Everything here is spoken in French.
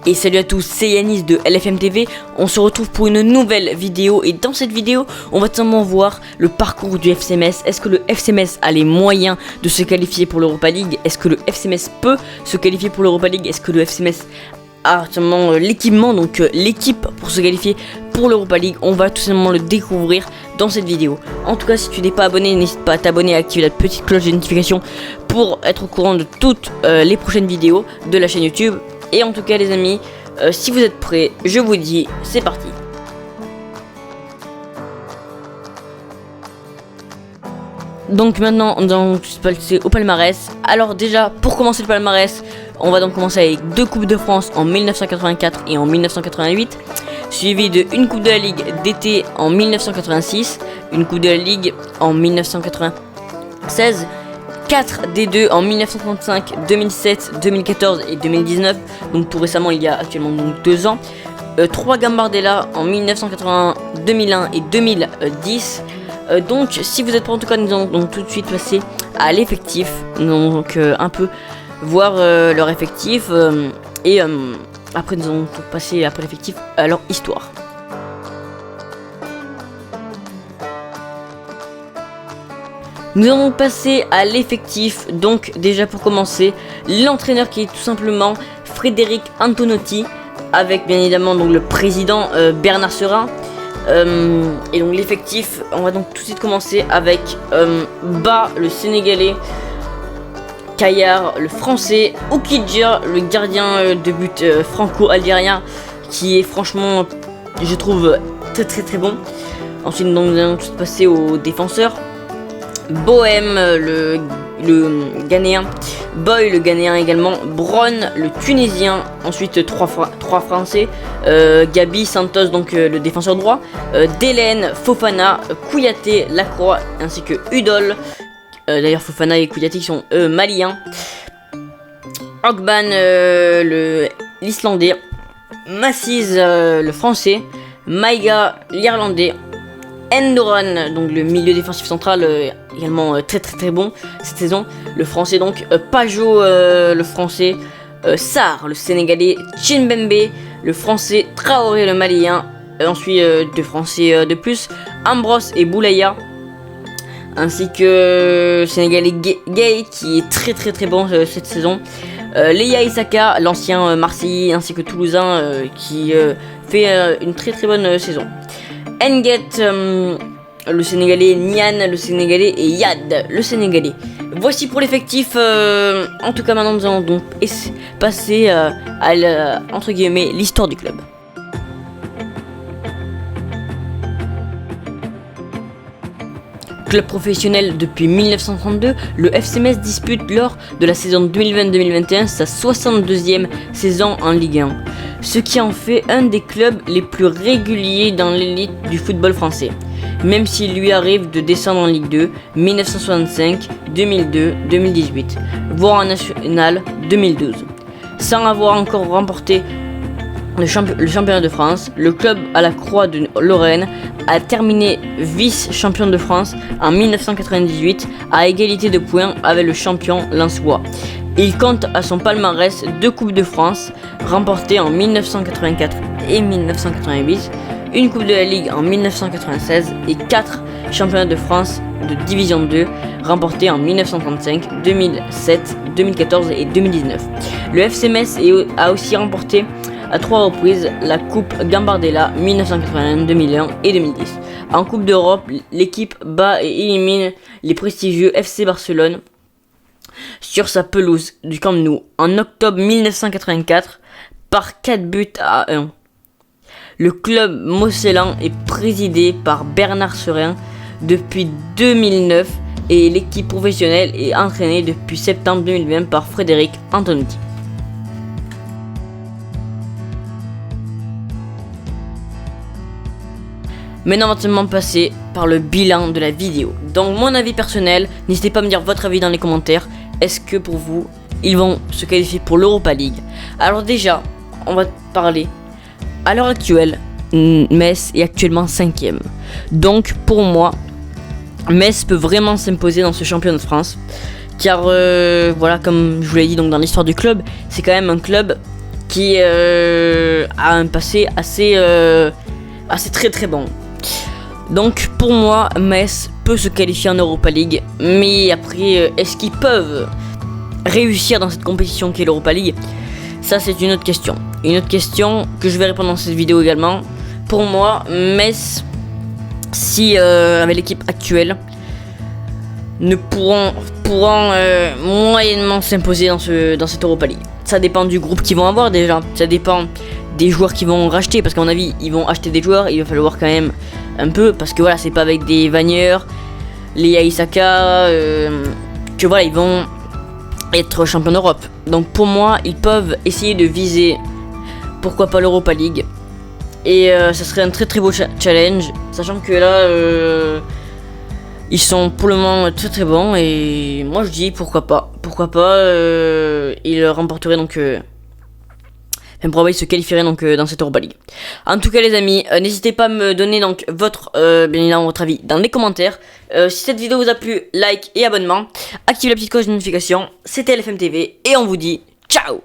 Et salut à tous, c'est Yanis de LFM TV. On se retrouve pour une nouvelle vidéo. Et dans cette vidéo, on va simplement voir le parcours du FC Metz. Est-ce que le FC Metz a les moyens de se qualifier pour l'Europa League? Est-ce que le FC Metz peut se qualifier pour l'Europa League? Est-ce que le FC Metz a seulement l'équipement, donc l'équipe pour se qualifier pour l'Europa League? On va tout simplement le découvrir dans cette vidéo. En tout cas, si tu n'es pas abonné, n'hésite pas à t'abonner et à activer la petite cloche de notification pour être au courant de toutes les prochaines vidéos de la chaîne YouTube. Et en tout cas les amis, si vous êtes prêts, je vous dis, c'est parti. Donc maintenant, on va passer au palmarès. Alors déjà, pour commencer le palmarès, on va donc commencer avec 2 Coupes de France en 1984 et en 1988, suivi de une Coupe de la Ligue d'été en 1986, une Coupe de la Ligue en 1996, 4 D2 en 1935, 2007, 2014 et 2019, donc tout récemment il y a actuellement donc 2 ans, 3 Gambardella en 1981, 2001 et 2010. Donc si vous êtes prêts, en tout cas nous allons donc tout de suite passer à l'effectif, donc un peu voir leur effectif et après nous allons passer après l'effectif à leur histoire. Nous allons passer à l'effectif. Donc déjà pour commencer, l'entraîneur qui est tout simplement Frédéric Antonotti, avec bien évidemment donc le président Bernard Serin. Et donc l'effectif, on va donc tout de suite commencer avec Ba le sénégalais, Kayar le français, Oukidja le gardien de but franco-algérien, qui est franchement, je trouve, très bon. Ensuite donc nous allons tout de suite passer aux défenseurs. Bohem le Ghanéen, Boy le Ghanéen également, Bron le Tunisien, ensuite 3 Français, Gabi Santos donc le défenseur droit, Delen, Fofana, Kouyaté, Lacroix ainsi que Udol, d'ailleurs Fofana et Kouyaté qui sont maliens, Ogban l'Islandais, Massiz le français, Maïga l'Irlandais, Endoran, donc le milieu défensif central, également très bon cette saison, le français donc, Pajot le français, Sarr le sénégalais, Chimbembe le français, Traoré le malien, ensuite 2 français de plus, Ambros et Boulaya, ainsi que sénégalais Gay qui est très bon cette saison, Leia Isaka l'ancien Marseillais ainsi que Toulousain qui fait une très bonne saison. Nget le sénégalais, Nian le sénégalais et Yad le sénégalais. Voici pour l'effectif. En tout cas maintenant nous allons donc passer à entre guillemets l'histoire du club. Club professionnel depuis 1932, le FC Metz dispute lors de la saison 2020-2021 sa 62e saison en Ligue 1, ce qui en fait un des clubs les plus réguliers dans l'élite du football français, même s'il lui arrive de descendre en Ligue 2 1965, 2002, 2018, voire en National 2012. Sans avoir encore remporté le championnat de France, le club à la Croix de Lorraine a terminé vice-champion de France en 1998 à égalité de points avec le champion lensois. Il compte à son palmarès 2 Coupes de France remportées en 1984 et 1988, une Coupe de la Ligue en 1996 et 4 championnats de France de Division 2 remportés en 1935, 2007, 2014 et 2019. Le FC Metz a aussi remporté à 3 reprises la Coupe Gambardella 1981, 2001 et 2010. En Coupe d'Europe, l'équipe bat et élimine les prestigieux FC Barcelone sur sa pelouse du Camp Nou en octobre 1984 par 4 buts à 1. Le club mossellan est présidé par Bernard Serin depuis 2009 et l'équipe professionnelle est entraînée depuis septembre 2020 par Frédéric Antonotti. Maintenant, on va seulement passer par le bilan de la vidéo. Donc, mon avis personnel, n'hésitez pas à me dire votre avis dans les commentaires. Est-ce que pour vous, ils vont se qualifier pour l'Europa League? Alors déjà, on va parler. À l'heure actuelle, Metz est actuellement 5e. Donc, pour moi, Metz peut vraiment s'imposer dans ce championnat de France. Car, voilà, comme je vous l'ai dit donc dans l'histoire du club, c'est quand même un club qui a un passé assez très très bon. Donc pour moi, Metz peut se qualifier en Europa League, mais après, est-ce qu'ils peuvent réussir dans cette compétition qu'est l'Europa League? Ça, c'est une autre question. Une autre question que je vais répondre dans cette vidéo également. Pour moi, Metz, si avec l'équipe actuelle, ne pourront moyennement s'imposer dans cette Europa League. Ça dépend du groupe qu'ils vont avoir déjà. Ça dépend des joueurs qu'ils vont racheter, parce qu'à mon avis, ils vont acheter des joueurs. Il va falloir quand même un peu, parce que voilà, c'est pas avec des Vanier, les Isaka, que voilà, ils vont être champions d'Europe. Donc pour moi, ils peuvent essayer de viser, pourquoi pas l'Europa League. Et ça serait un très très beau challenge, sachant que là, ils sont pour le moment très très bons. Et moi je dis pourquoi pas, ils remporteraient donc... probablement ils se qualifieraient donc dans cette Europa League. En tout cas les amis, n'hésitez pas à me donner donc votre bien évidemment votre avis dans les commentaires. Si cette vidéo vous a plu, like et abonnement. Activez la petite cloche de notification. C'était LFM TV et on vous dit ciao.